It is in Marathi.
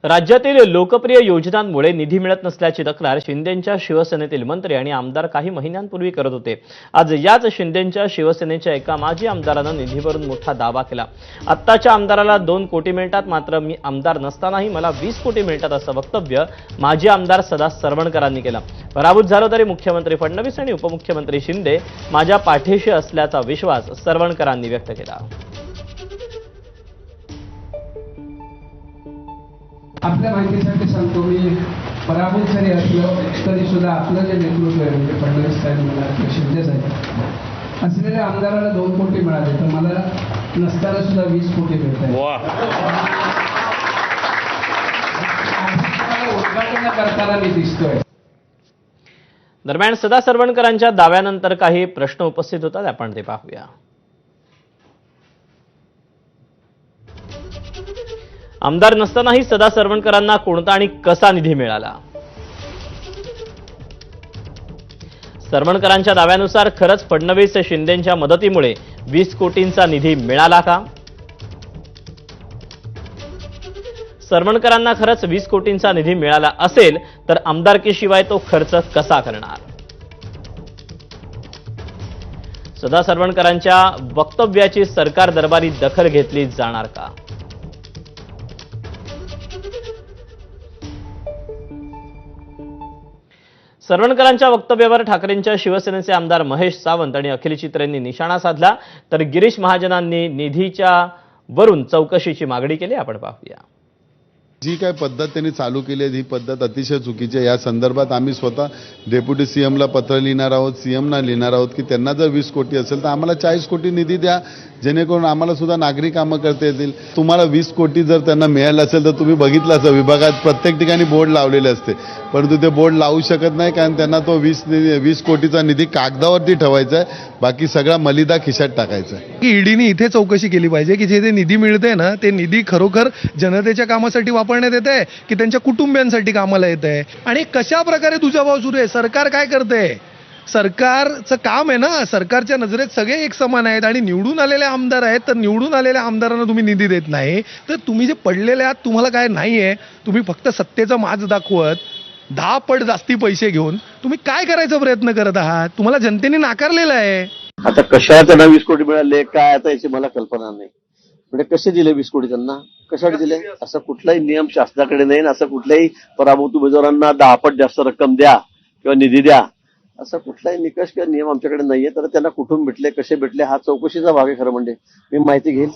राज्यातील लोकप्रिय योजनांमुळे निधी मिळत नसल्याची तक्रार शिंदेंच्या शिवसेनेतील मंत्री आणि आमदार काही महिन्यांपूर्वी करत होते। आज याच शिंदेंच्या शिवसेनेच्या एका माजी आमदारानं निधीवरून मोठा दावा केला। आत्ताच्या आमदाराला 2 कोटी मिळतात, मात्र मी आमदार नसतानाही मला 20 कोटी मिळतात असं वक्तव्य माजी आमदार सदा सरवणकरांनी केलं। पराभूत झालो तरी मुख्यमंत्री फडणवीस आणि उपमुख्यमंत्री शिंदे माझ्या पाठीशी असल्याचा विश्वास सरवणकरांनी व्यक्त केला। आपल्या माहितीसाठी सांगतो, मी पराभूत जरी असलो तरी सुद्धा आपलं जे नेतृत्व आहे म्हणजे फडणवीस साहेब म्हणा किंवा शिंदे साहेब असलेल्या आमदाराला 2 कोटी मिळाले, तर मला नसताना सुद्धा 20 कोटी मिळतात। उद्घाटन करताना मी दिसतोय। दरम्यान सदा सरवणकरांच्या दाव्यानंतर काही प्रश्न उपस्थित होतात, आपण ते पाहूया। आमदार नसतानाही सदा सरवणकरांना कोणता आणि कसा निधी मिळाला? सरवणकरांच्या दाव्यानुसार खरंच फडणवीस शिंदेंच्या मदतीमुळे 20 कोटींचा निधी मिळाला का? सरवणकरांना खरंच 20 कोटींचा निधी मिळाला असेल तर आमदारकीशिवाय तो खर्च कसा करणार? सदा सरवणकरांच्या वक्तव्याची सरकार दरबारी दखल घेतली जाणार का? सरवणकरांच्या वक्तव्यावर ठाकरेंच्या शिवसेनेचे आमदार महेश सावंत आणि अखिल चित्रेंनी निशाणा साधला, तर गिरीश महाजनांनी निधीच्या वरून चौकशीची मागणी केली। आपण पाहूया। जी काय पद्धत त्यांनी चालू केली आहे ही पद्धत अतिशय चुकीची आहे। या संदर्भात आम्ही स्वतः डेप्युटी सीएमला पत्र लिहिणार आहोत, सीएमना लिहिणार आहोत की त्यांना जर 20 कोटी असेल तर आम्हाला 40 कोटी निधी द्या, जेणेकरून आम्हाला सुद्धा नागरी कामं करता येतील। तुम्हाला 20 कोटी जर त्यांना मिळालं असेल तर तुम्ही बघितलं असं विभागात प्रत्येक ठिकाणी बोर्ड लावलेले असते, परंतु ते बोर्ड लावू शकत नाही कारण त्यांना तो 20 कोटीचा निधी कागदावरती ठेवायचा आहे, बाकी सगळा मलिदा खिशात टाकायचा आहे। की ईडीने इथे चौकशी केली पाहिजे की जे निधी मिळते ना ते निधी खरोखर जनतेच्या कामासाठी वापरण्यात येत आहे की त्यांच्या कुटुंबियांसाठी कामाला येत आहे, आणि कशा प्रकारे तुझा भाव सुरू आहे। सरकार काय करते? सरकारचं काम आहे ना, सरकारच्या नजरेत सगळे एक समान आहेत आणि निवडून आलेले आमदार आहेत, तर निवडून आलेल्या आमदारांना तुम्ही निधी देत नाही, तर तुम्ही जे पडलेले आहात तुम्हाला काय नाहीये, तुम्ही फक्त सत्तेचा माज दाखवत 10 पट जास्ती पैसे घेऊन तुम्ही काय करायचा प्रयत्न करत आहात? तुम्हाला जनतेने नाकारलेलं आहे। आता कशा त्यांना 20 कोटी मिळाले काय आता याची मला कल्पना नाही, म्हणजे कसे दिले 20 कोटी त्यांना, कशासाठी दिले? असा कुठलाही नियम शासनाकडे नाही, असं कुठल्याही पराभूत उमेदवारांना 10 पट जास्त रक्कम द्या किंवा निधी द्या असा कुठलाही निकष किंवा नियम आमच्याकडे नाहीये। तर त्यांना कुठून भेटले, कसे भेटले हा चौकशीचा भाग आहे खरं म्हणजे, मी माहिती घेईल।